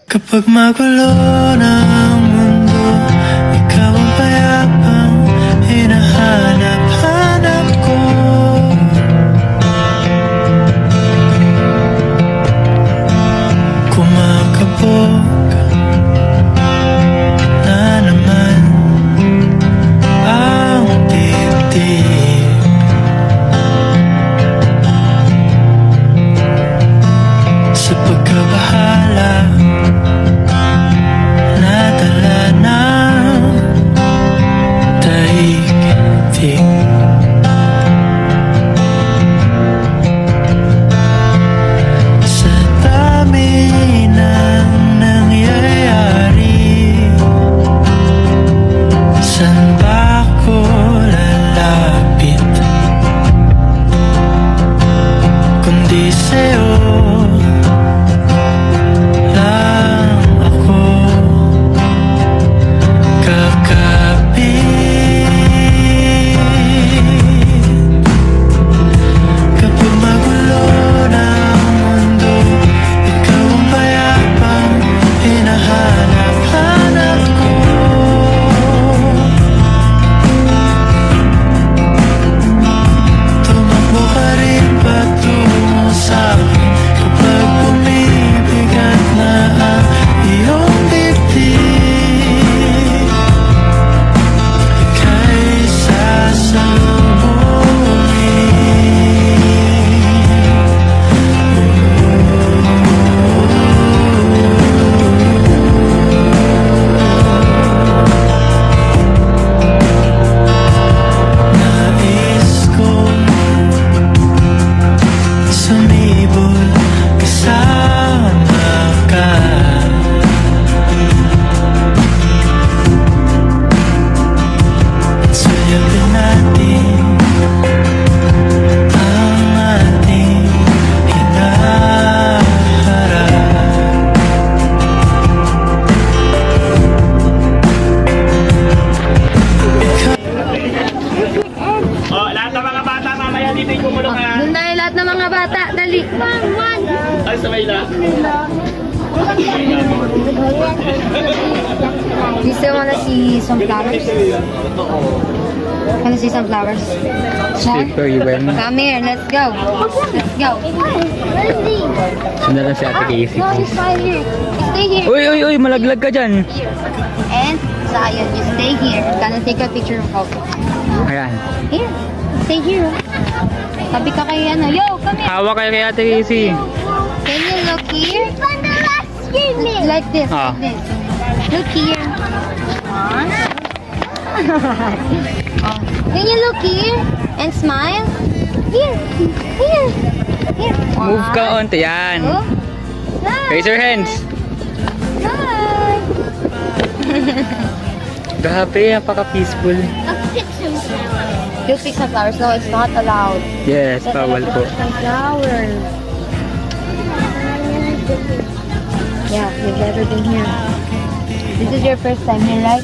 Kapag magulo na ang mundo, ikaw ang payapang hinahanap-hanap ko. Kumakabog na naman ang dibdib. Sa pagkabahala nadala ng daigdig. Sa dami ng nangyayari, saan ba ako lalapit kundi sa'yo lang ako kakapit. Kapag magulo na ang mundo, ikaw ang payapang hinahanap-hanap ko. Tumakbo ka rin patungo sa'kin kapag bumibigat na ang iyong dibdib. Ika'y sasalubungin. Nais kong sumibol kasama ka. At sayapin natin ang ating hinaharap. Oh, lahat ng mga bata mamaya dito yung kumulong ha. Doon tayo lahat ng mga bata. Dali. Ay, sa Mayla. You still wanna see some flowers? Wanna see some flowers? More? you when Come here. Let's go. Let's go. sundan lang si Ate Casey. No, he's right here. Stay here. Uy, malaglag ka dyan. And Zion, you stay here. Gonna take a picture of Coco. Ayan. Here. Stay here. Tabi ka kay ano. Yo, come here. Hawa kayo kay Ate Casey. Can you look here? Like this, Ah. like this. Look here. Oh. Can you look here and smile? Here, here, here. Move ka onte. Yan. Oh. Smile. Raise your hands. Smile. Grabe, napaka-peaceful. You pick some flowers. No, it's not allowed. Yes, bawal po. Some flowers. Yeah, you've never been here. This is your first time here, right?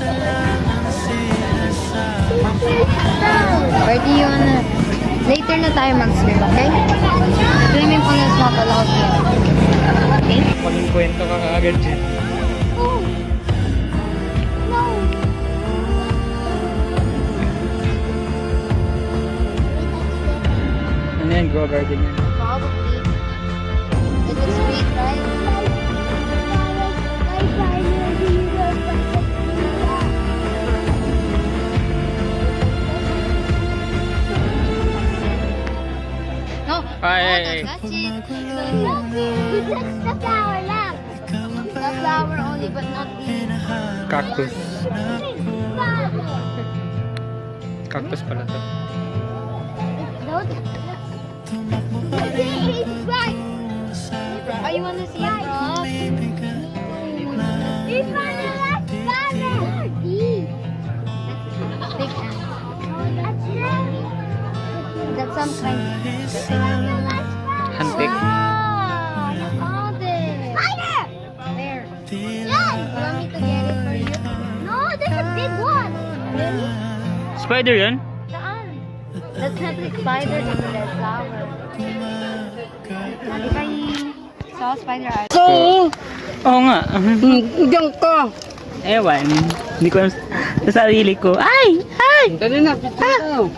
Where do you wanna... Later na tayo mag-swim, okay? Swimming pool is not allowed here. Okay? Maging kwento ka kaagad dyan. Oh. No. Ano yan, go garden yan. Probably. It is sweet, right? No. Ay. That's it. You touched the flower lamp. The flower only, but not the... Cactus. Cactus pala to. He's right. Oh, you want to see a frog? He's on the left flower. Big ant. That's some kind Hantik. Wow, you found it. Spider! Where? Yes! You want me to get it for you? No, there's a big one. Really? Spider yan? Saan? That's not the spider, it's the flower. Bye. Saw spider eye. Oo nga. Diyan ka. Ewan. Hindi ko alam sa sarili ko. Ay! Ay! Dali na, pito.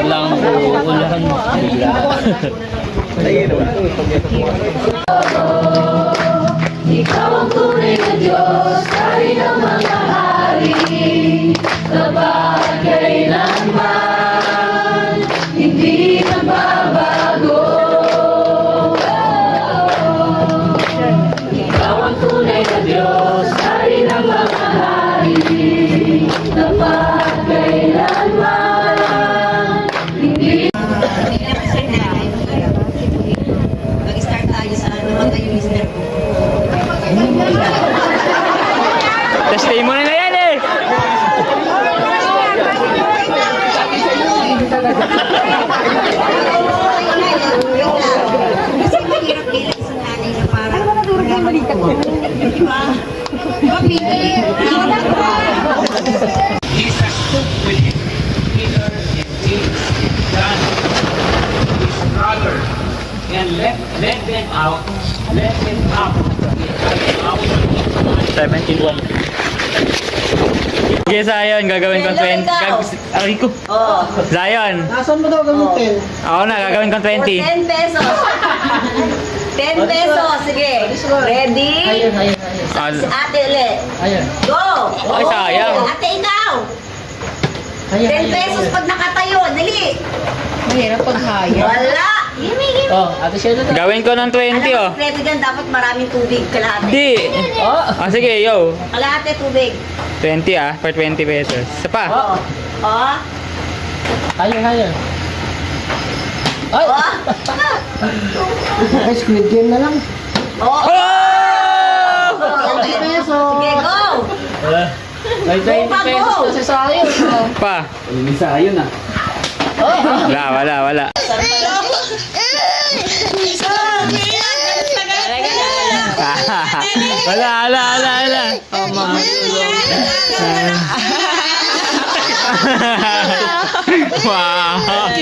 Lang uulahan mo. Ikaw ang tunay na Diyos, hari ng mga hari, sa kailanman, hindi nagbabago. Ikaw ang tunay na Diyos, hari ng mga hari, sa kailanman, hindi Mag-start tayo sa ano, mag tayo mister ko. Testimony na yan eh! Kasi mahirap bilang sa nanay na parang balikat ko. Di ba? Mapili. Jesus took with him Peter and James and John, his brother, and led them out. Let them out. 71. Sige, Zion. Gagawin kong 20. Aray ko. Oh. Zion. Nasaan mo daw gamitin? Ako na, gagawin kong 20. 10 pesos. 10 pesos. Sige. Ready? Ah, Si ate ulit. Ayan. Go! Ay, sayang. Ate, ikaw. 10 pesos pag nakatayo. Dali. Mahirap pag haya. Wala. Gimme. Oh, ate siya na. gawin ko ng 20 oh. Alam mo, secreto dyan, dapat maraming tubig. Kalahati. Di. Oh. Sige, yo. Kalahati tubig. 20 for 20 pesos. Isa pa. Oh. Oh. Haya. Ay! Oh. Ay, Squid Game na lang. Oh. Oh! 20 pesos. Sige, go. May 20 Go, pesos go. kasi sa akin. Pa. Wala. Wala. Oh, mama. Wow.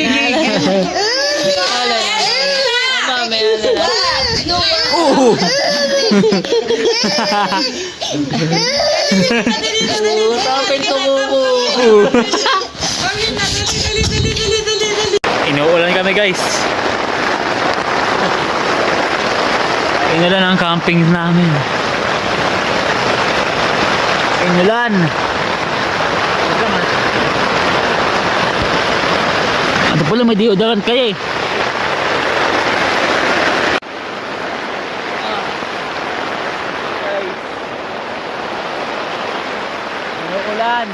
Inuulan kami guys. Inulan ang camping namin. Inulan. Ano pala may deodorant kayo eh. Inuulan.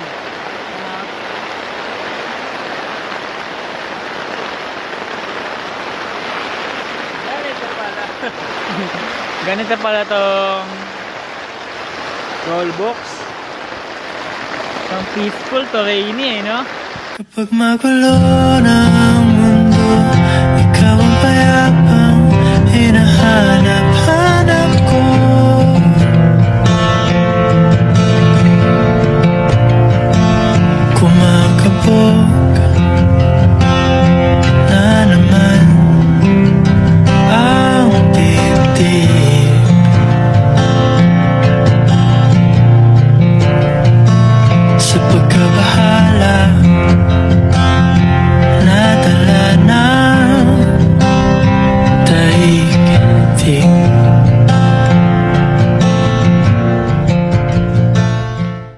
Ganito pala tong roll box. From peaceful to rainy no? Kapag magulo na ang mundo, ikaw ang payapang hinahanap